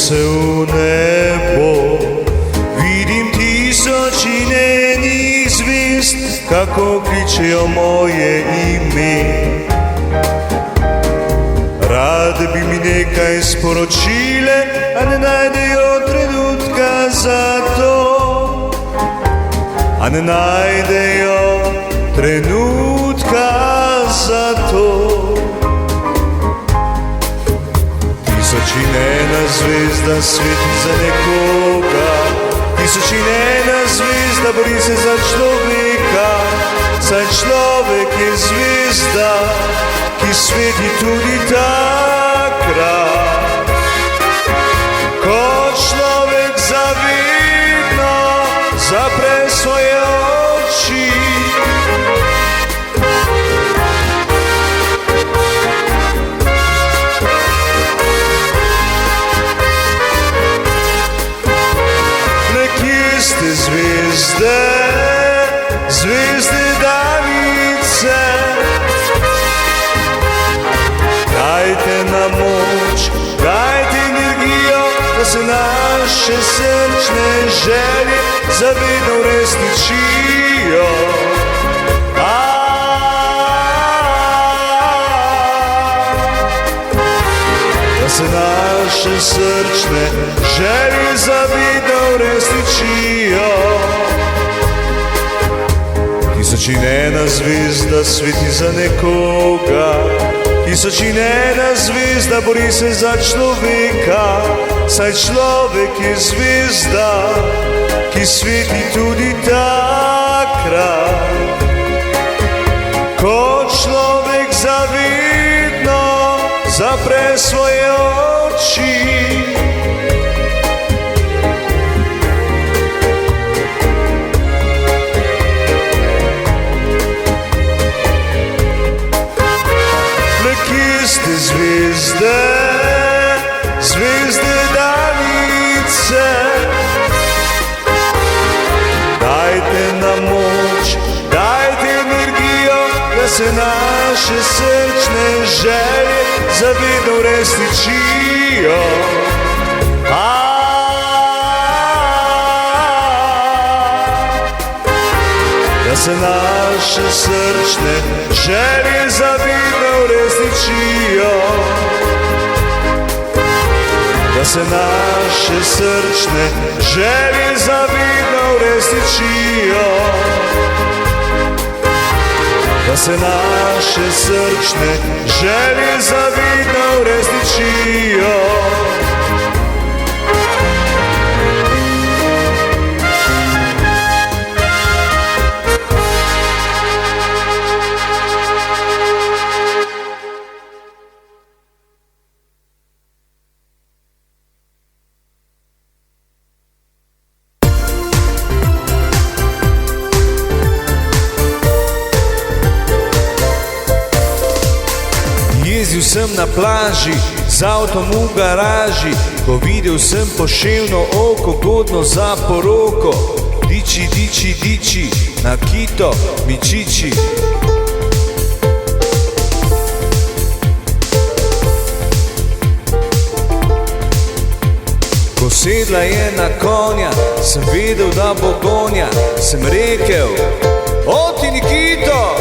se u nebo, vidim tisućine njih zvijezd kako kričejo moje ime. Rad bi mi nekaj sporočile, a ne najdejo trenutka za to, a ne najdejo trenutka za to. Tisočine ena zvezda sveti za nekoga, tisočine ena zvezda bori se za človeka, saj človek je zvezda, ki sveti tudi takrat, ko človek zavedno zapre svoje oči. Zvezde, zvezde Davice, dajte nam moč, dajte energijo, da se naše srčne želje zavedno uresničijo. Da se naše srčne želje zavedno uresničijo. Tisočine ena zvezda sveti za nekoga, tisočine ena zvezda bori se za človeka, saj človek je zvezda, ki sveti tudi takrat, ko človek zavedno zapre svoje oči. Zvezde, zvezde Davice, dajte nam moč, dajte energijo, da se naše srčne želje zavedno uresničijo. Da se naše srčne želje zavedno uresničijo. Da se naše srčne želje zavedno uresničijo. Da se naše srčne želje zavedno uresničijo. Jezdil sem na plaži, z avtom v garaži, ko videl sem poševno oko, godno za poroko. Diči, diči, diči, na kito mi čiči. Ko sedla je na konja, sem vedel, da bo gonja. Sem rekel, o ti Nikito,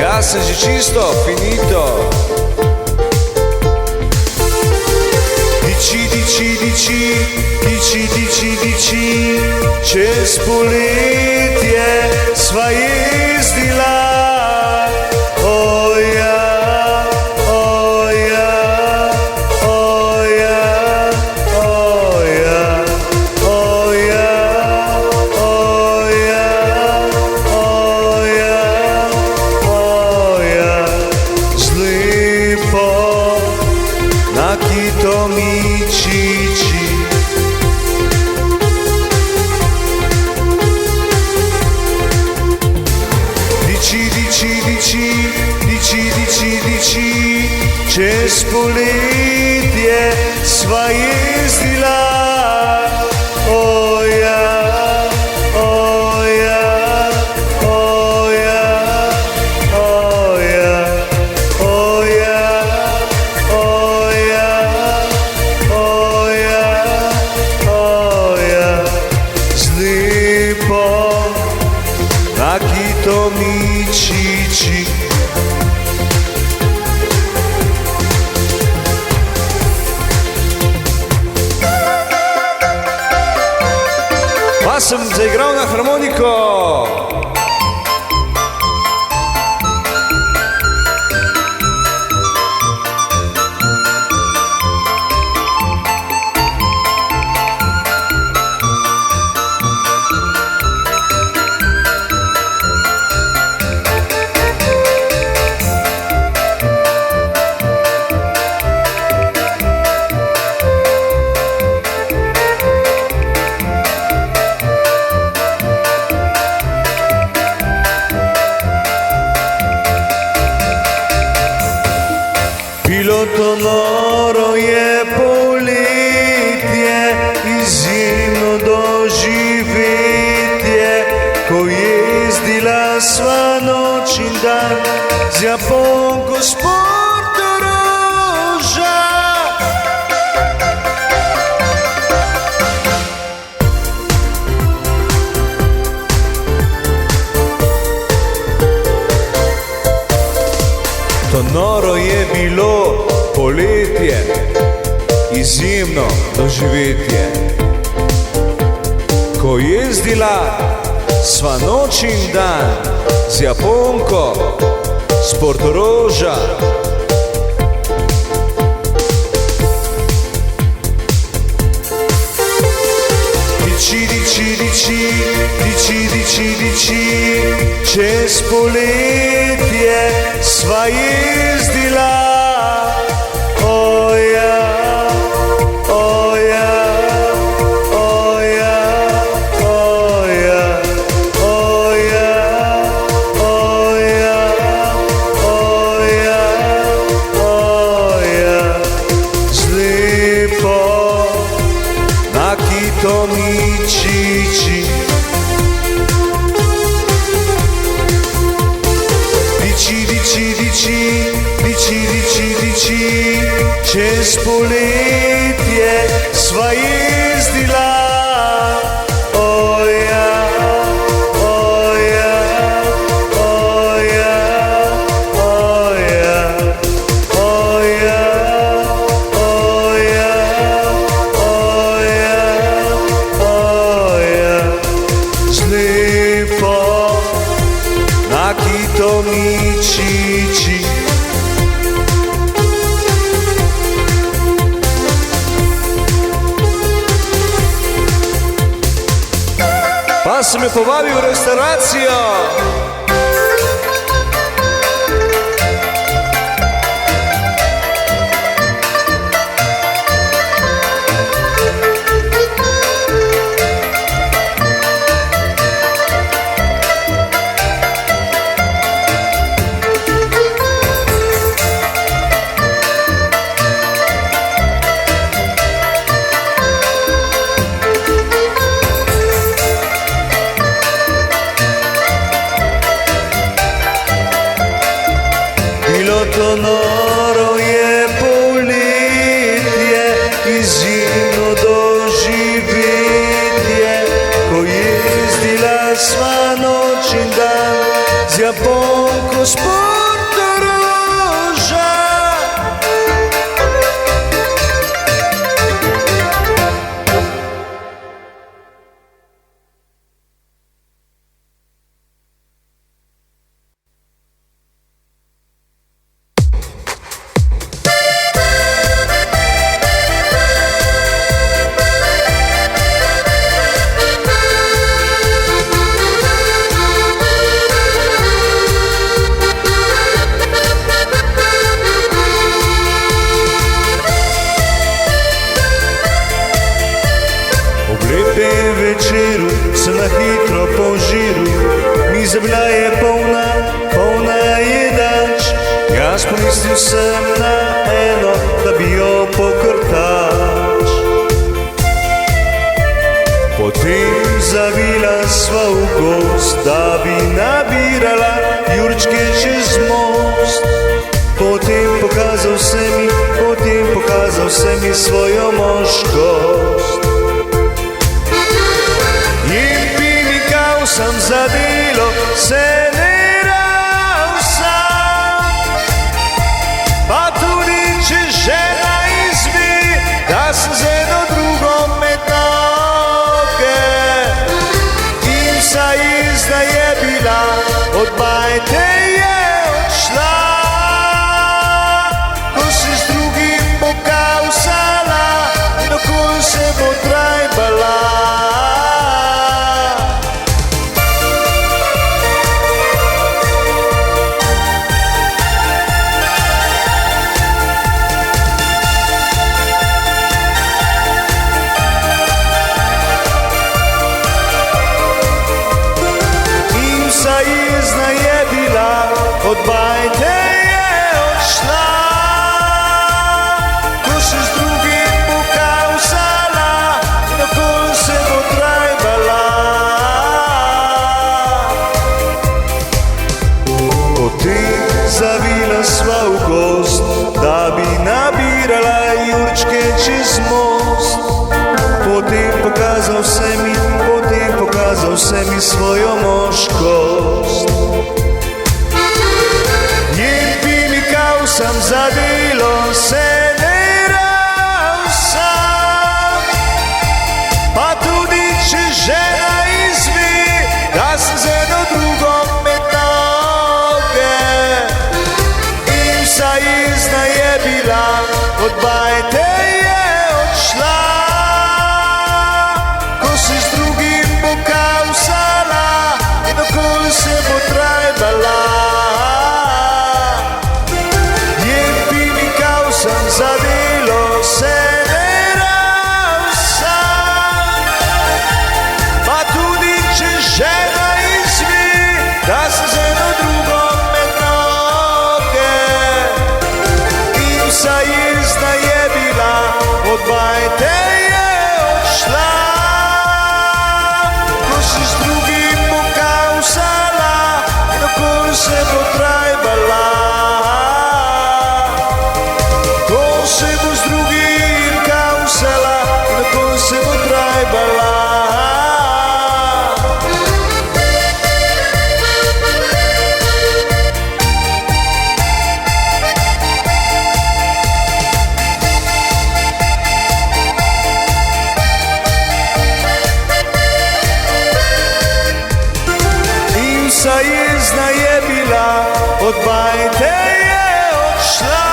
jaz sem že čisto finito. Diči, diči, diči, diči, diči, diči, čez poletje sva jezdila. Oja, oja, oja, oja, oja, oja, zlepo na kito mi čiči. Diči, diči, diči, diči, diči, diči, čez poletje sva jezdila. Oja, oja, oja, oja, oja, oja, oja, Akito Michichi. Pa sem zaigral na harmoniko. Bilo to noro je poletje, izjemno doživetje, ko jezdila sva noč in dan z Japonko s Portoroža. To noro je bilo poletje, izjemno doživetje, ko jezdila sva noč in dan z Japonko s Portoroža. Diči, diči, diči, diči, diči, diči, čez poletje sva jezdila. Akito Michichi. Dici, dici, dici, dici, dici, dici, čez poletje sva jezdila. Akito Michichi. Pa sem me povabil v restauracijo. Bilo to noro je poletje, izjemno doživetje, ko jezdila sva noč in dan z Japonko s Portoroža. lepem večeru sem na hitro požiru, mizebla je polna, polna je dač. Jaz pomislil sem na eno, da bi jo pokrtač. Potem zavila sva v gost, da bi nabirala jurčke čez most. Potem pokazal se mi svojo moškost. In pi mi kao sem za delo, se ne ravno sam. Pa tudi če žena izve, da sem z eno drugo med noge. In vsa jezda je bila, od bajte je odšla. Ko se z drugim bo kavsala, in okol se bo trajbala. Jezna je bila, od bajte je odšla. Ko se z drugim bo kavsala, in okol se bo trajbala. Potem zavila sva v gozd, da bi nabirala jurčke čez most. Potem pokazal se mi svojo moškost. In bi mi kavsam za delo, se ne ravno sam. Pa tudi če žena izve, da sem z eno drugo med noge. In vsa jezna je bila, od bajte je odšla. Okol se bo trajbala. In bi mi kavsam za delo, se ne ravno sam. Pa tudi če žena izve, da sem z eno drugo med noge. In vsa jezna je bila, od bajte je odšla. Ko se z drugim bo kavsala, in okol se bo trajbala. Ko se bo z drugim kavsala, in okol se bo trajbala. Vsa jezna je bila, od bajte je odšla.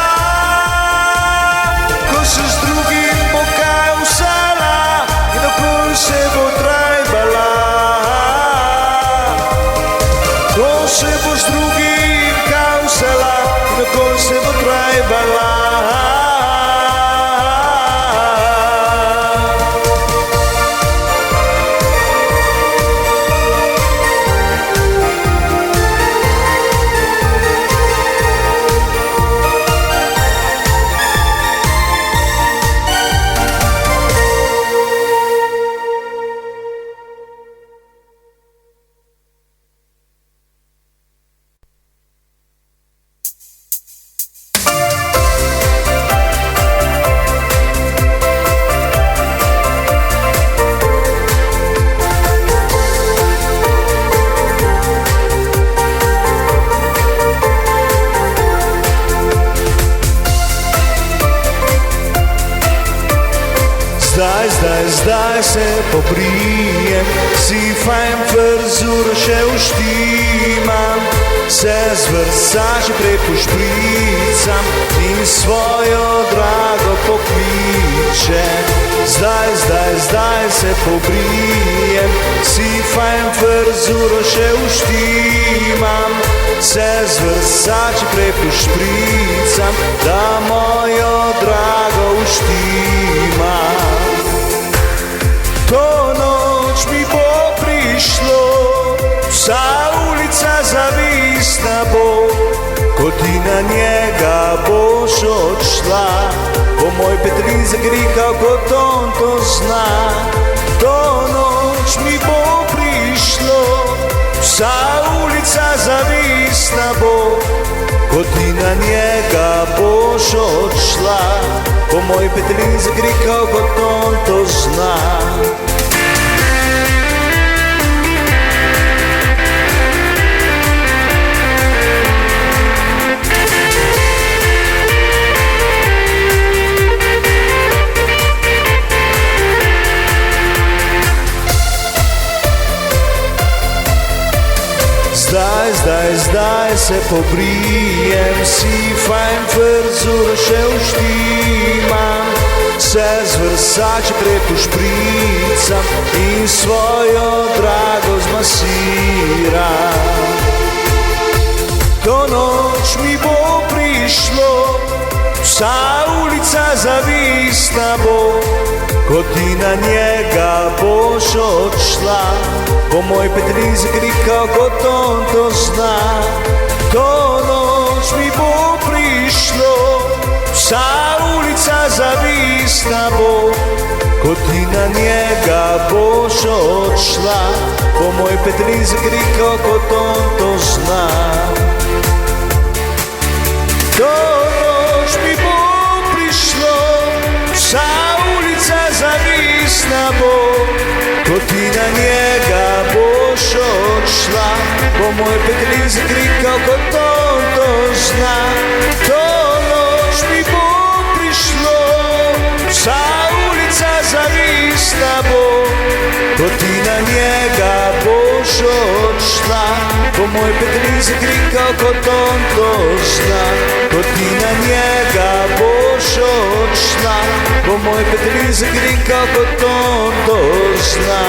Ko se z drugim bo kavsala, in okol se bo trajbala. Ko se bo z drugim kavsala, in okol se bo trajbala. Zdaj se pobrijem, si fajn frizuro še uštimam, se z vrsači prepošpricam in svojo drago pokličem. Zdaj se pobrijem, si fajn frizuro še uštimam, se z vrsači prepošpricam, da mojo drago uštimam. To noč mi bo prišlo, vsa ulica zavistna bo, ko ti na njega boš odšla, bo moj Petrin zagrikal, kot on to zna. To noč mi bo prišlo, vsa ulica zavistna bo, ko ti na njega boš odšla, bo moj Petrin zagrikal, kot on to zna. Zdaj se pobrijem, si fajn frizuro še uštimam, se z Versace prepošpricam in svojo drago zmasiram. To noč mi bo prišlo, vsa ulica zavistna bo, ko ti na njega boš odšla, bo moj Petrin zakrikal, kot on to zna. To noč mi bo prišlo, vsa ulica zavistna bo, ko ti na njega boš odšla, bo moj Petrin zakrikal, kot on to zna. To noč mi bo prišlo, vsa ulica zavistna bo, ko ti na njega boš odšla, bo moj Petrin zakrikal, kot on to zna. To noč mi bo prišlo, vsa ulica zavistna bo, ko ti na njega boš odšla, bo moj Petrin zakrikal, kot on to zna. Ko ti na njega boš odšla, bo moj Petrin zakrikal, kot on to zna.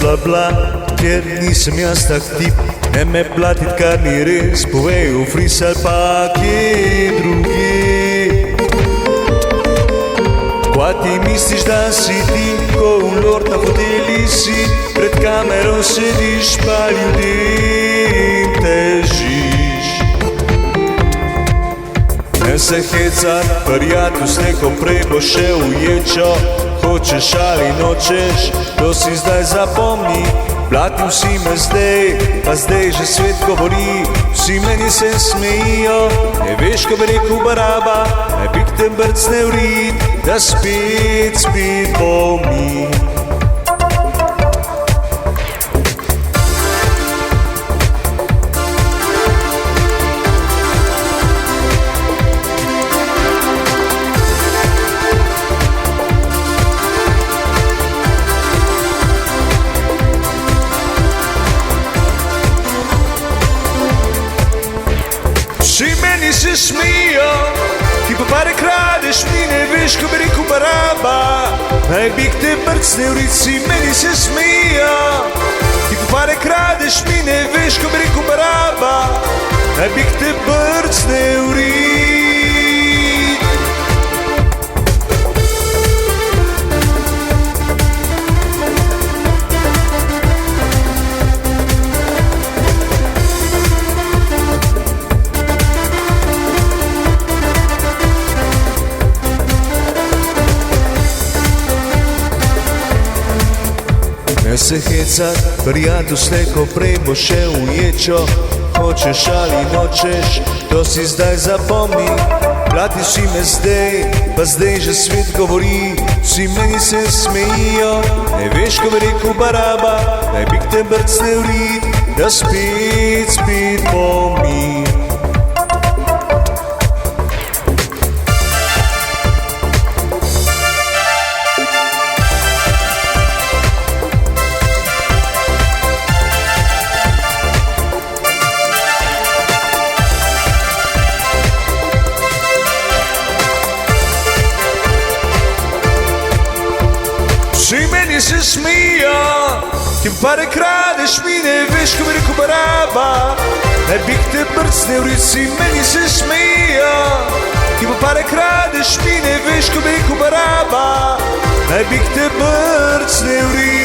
Bla bla, ker nisem jaz tak tip, ne me blatit, kar ni res, povej v fris ali pa kje drugi. Kva ti misliš, da si ti, ko v lord na foteli si, pred kamero sediš pa ljudem težiš. Ne se hecat, prijatelj, s neko prej bo še uječo, hočeš ali nočeš, to si zdaj zapomni. Blatil si me zdaj, pa zdaj že svet govori, vsi meni se smejijo, ne veš, ko bi rekel Baraba, naj bi k te brcne v rit, da spet bo mi. Vsi meni se smijo, ti pa pare kradeš, mi ne veš, ko bi rekel Baraba, naj bi k te brcne v rit. Vsi meni se smijo, ti pa pare kradeš, mi ne veš, ko bi rekel Baraba, naj bi k te brcne v rit. Ne se hecat, prijatelj, slejko prej bo še uječo, hočeš ali nočeš, to si zdaj zapomni. Blati si me zdaj, pa zdaj že svet govori, vsi meni se smejijo, ne veš, ko bi rekel Baraba, naj bi k te brcne v rit, da spet bo mi. Vsi meni se smijo, ti pare kradeš, mi ne veš, ko bi rekel Baraba, naj bi k te brcne v rit. Vsi meni se smijo, ti pare kradeš, mi ne veš, ko bi rekel Baraba, heb ik te brcneurit.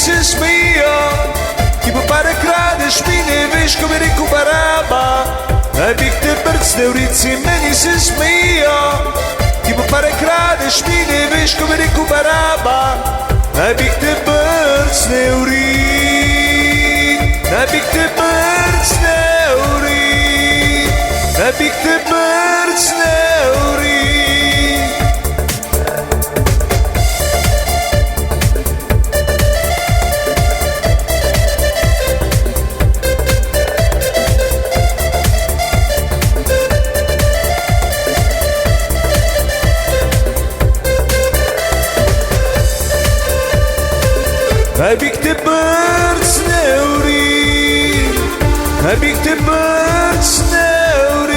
Se smija, ki po pare kradeš, mi ne veš, ko bi rekel baraba. Naj bi te brcnil, rici, meni se smija, ki po pare kradeš, mi ne veš, ko bi rekel baraba. Naj bi te brcnil, naj bi te brcnil, naj bi te brcnil. Heb ik te brcnil, heb ik te brcnil,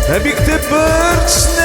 heb ik te brcnil.